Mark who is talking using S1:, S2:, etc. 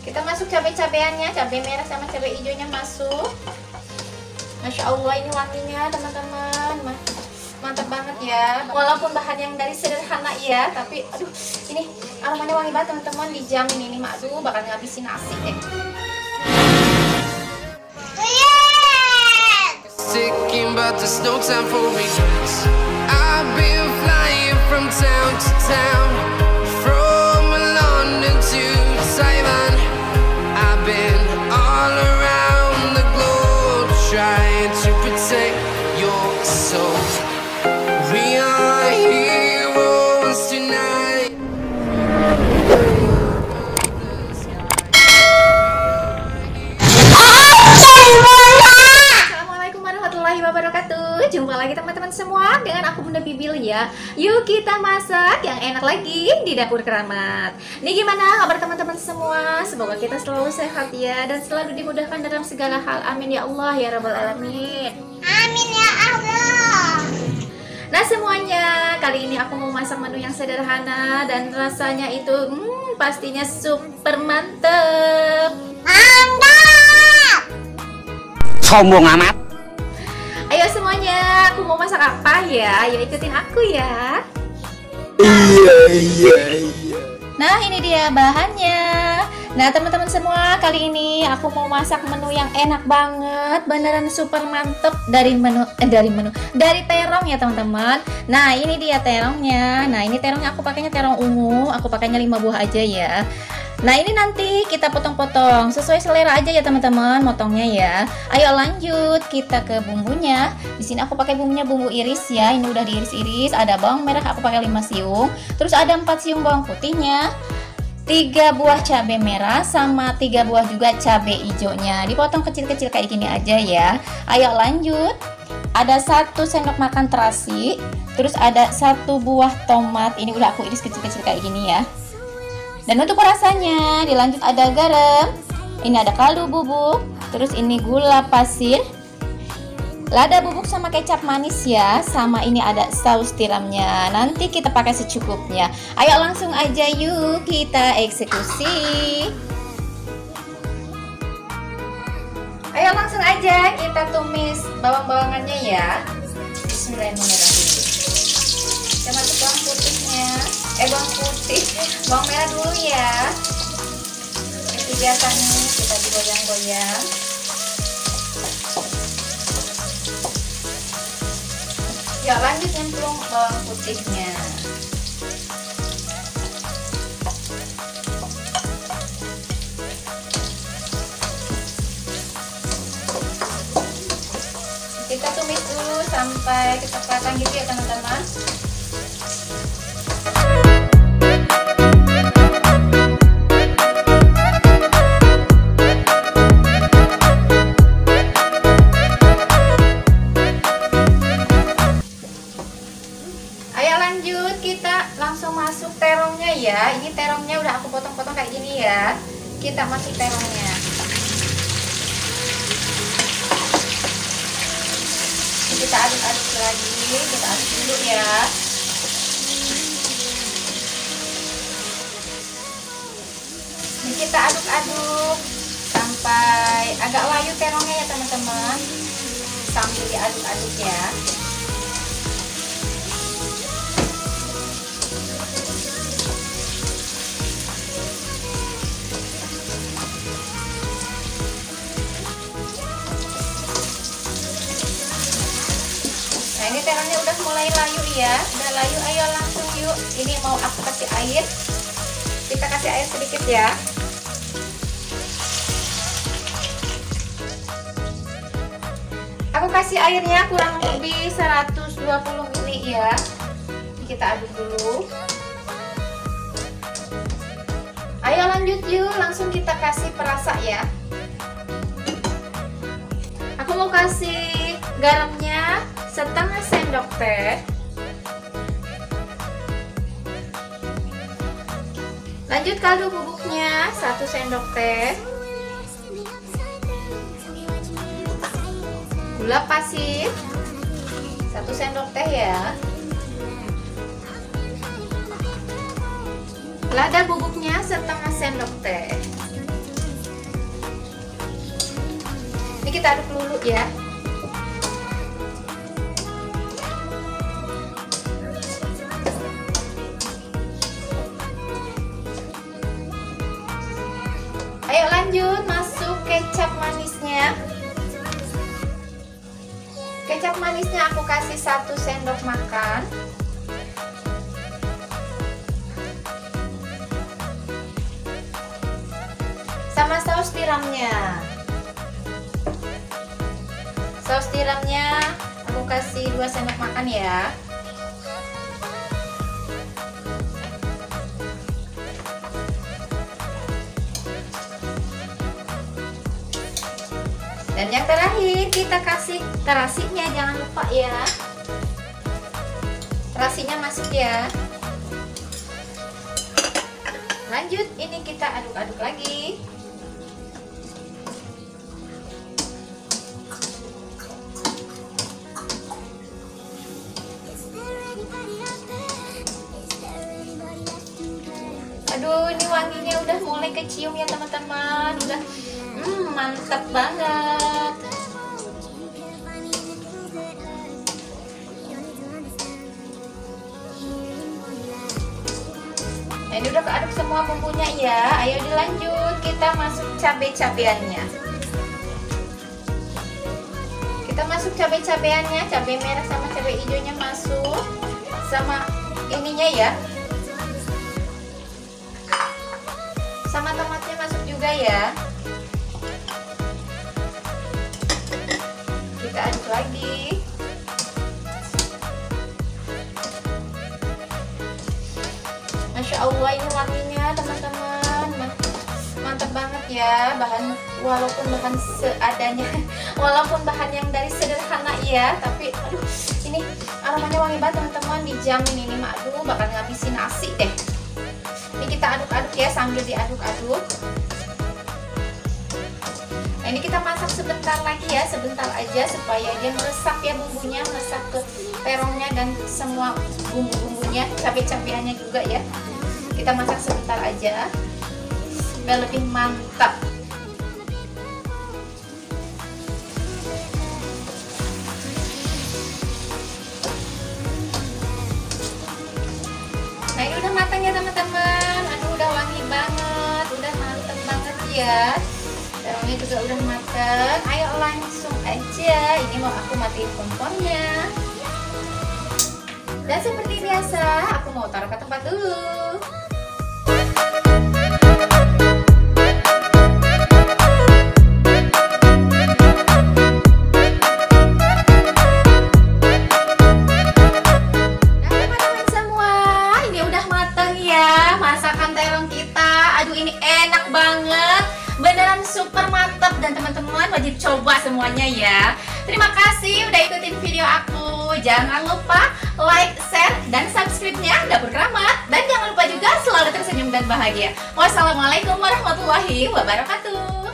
S1: Kita masuk cabai-cabeannya, cabai merah sama cabai hijaunya masuk. Masya Allah, ini wanginya teman-teman, mantap banget ya. Walaupun bahan yang dari sederhana ya, tapi aduh, ini aromanya wangi banget teman-teman. Dijamin ini mak tuh bakal ngabisin nasi deh.
S2: Ticking, but there's no time for regrets. I've been flying from town to town, from London to Taiwan. I've been all around the globe trying to protect your soul. We are heroes tonight.
S1: Assalamualaikum warahmatullahi wabarakatuh. Jumpa lagi teman-teman semua dengan aku Bunda Bibil ya. Yuk kita masak yang enak lagi di dapur keramat. Nih gimana kabar teman-teman semua? Semoga kita selalu sehat ya dan selalu dimudahkan dalam segala hal. Amin ya Allah ya Rabbal Alamin.
S3: Amin ya Allah.
S1: Nah semuanya, kali ini aku mau masak menu yang sederhana dan rasanya itu pastinya super mantep.
S3: Mantap.
S4: Sombong amat.
S1: Ayo semuanya, aku mau masak apa ya? Ayo ikutin aku ya.
S4: Iya.
S1: Nah ini dia bahannya. Nah teman-teman semua, kali ini aku mau masak menu yang enak banget, beneran super mantep dari terong ya teman-teman. Nah ini dia terongnya. Nah ini terongnya aku pakainya terong ungu, aku pakainya 5 buah aja ya. Nah ini nanti kita potong-potong sesuai selera aja ya teman-teman, motongnya ya. Ayo lanjut kita ke bumbunya. Di sini aku pakai bumbunya bumbu iris ya. Ini udah diiris-iris. Ada bawang merah aku pakai 5 siung. Terus ada 4 siung bawang putihnya, 3 buah cabai merah sama 3 buah juga cabai hijaunya. Dipotong kecil-kecil kayak gini aja ya. Ayo lanjut. Ada 1 sendok makan terasi. Terus ada 1 buah tomat. Ini udah aku iris kecil-kecil kayak gini ya. Dan untuk rasanya dilanjut ada garam, ini ada kaldu bubuk, terus ini gula pasir, lada bubuk sama kecap manis ya, sama ini ada saus tiramnya. Nanti kita pakai secukupnya. Ayo langsung aja yuk kita eksekusi. Ayo langsung aja kita tumis bawang-bawangannya ya. Bismillahirrahmanirrahim. Kita masuk bawang putihnya. Bawang merah dulu ya. Itu biasa nih, kita digoyang-goyang. Ya lanjut nyemplung bawang putihnya. Kita tumis dulu sampai kecoklatan gitu ya teman-teman. Lanjut kita langsung masuk terongnya ya. Ini terongnya udah aku potong-potong kayak gini ya. Kita masuk terongnya. Kita aduk-aduk lagi. Kita aduk dulu ya. Ini kita aduk-aduk sampai agak layu terongnya ya teman-teman. Sambil diaduk-aduk ya. Nah ini terongnya udah mulai layu ya, udah layu. Ayo langsung yuk. Ini mau aku kasih air. Kita kasih air sedikit ya. Aku kasih airnya kurang lebih 120 ml ya. Kita aduk dulu. Ayo lanjut yuk, langsung kita kasih perasa ya. Aku mau kasih garamnya setengah sendok teh. Lanjut kaldu bubuknya 1 sendok teh. Gula pasir 1 sendok teh ya. Lada bubuknya setengah sendok teh. kita aduk dulu ya. Ayo lanjut, masuk kecap manisnya. Kecap manisnya aku kasih 1 sendok makan. Sama saus tiramnya. Saus tiramnya aku kasih 2 sendok makan ya. Dan yang terakhir kita kasih terasinya, jangan lupa ya. Terasinya masuk ya. Lanjut, ini kita aduk-aduk lagi. Aduh, ini wanginya udah mulai kecium ya teman-teman. Udah mantap banget. Nah, ini udah keaduk semua bumbunya ya. Ayo dilanjut, kita masuk cabai-cabeannya. Kita masuk cabai-cabeannya, cabai merah sama cabai hijaunya masuk. Sama ininya ya. Sama tomatnya masuk juga ya. Kita aduk lagi. Masya Allah, ini wanginya teman-teman mantap banget ya. Walaupun bahan seadanya, walaupun bahan yang dari sederhana ya, tapi aduh, ini aromanya wangi banget teman-teman. Dijamin ini mah, aduh, bakal ngabisin nasi deh. Ini kita aduk-aduk ya, sambil diaduk-aduk. Nah, ini kita masak sebentar lagi ya, sebentar aja supaya dia meresap ya bumbunya, meresap ke terongnya dan semua bumbu-bumbunya, cabai-cabiannya juga ya. Kita masak sebentar aja biar lebih mantap. Nah, ini udah matang ya teman-teman. Aduh, udah wangi banget, udah mantep banget ya. Terongnya juga udah matang. Ayo langsung aja. Ini mau aku matiin kompornya. Dan seperti biasa, aku mau taruh ke tempat dulu. Nah teman-teman semua, ini udah matang ya masakan terong kita. Aduh, ini enak banget. Beneran super mantap dan teman-teman wajib coba semuanya ya. Terima kasih udah ikutin video aku. Jangan lupa like, share, dan subscribe-nya Dapur Keramat. Dan jangan lupa juga selalu tersenyum dan bahagia. Wassalamualaikum warahmatullahi wabarakatuh.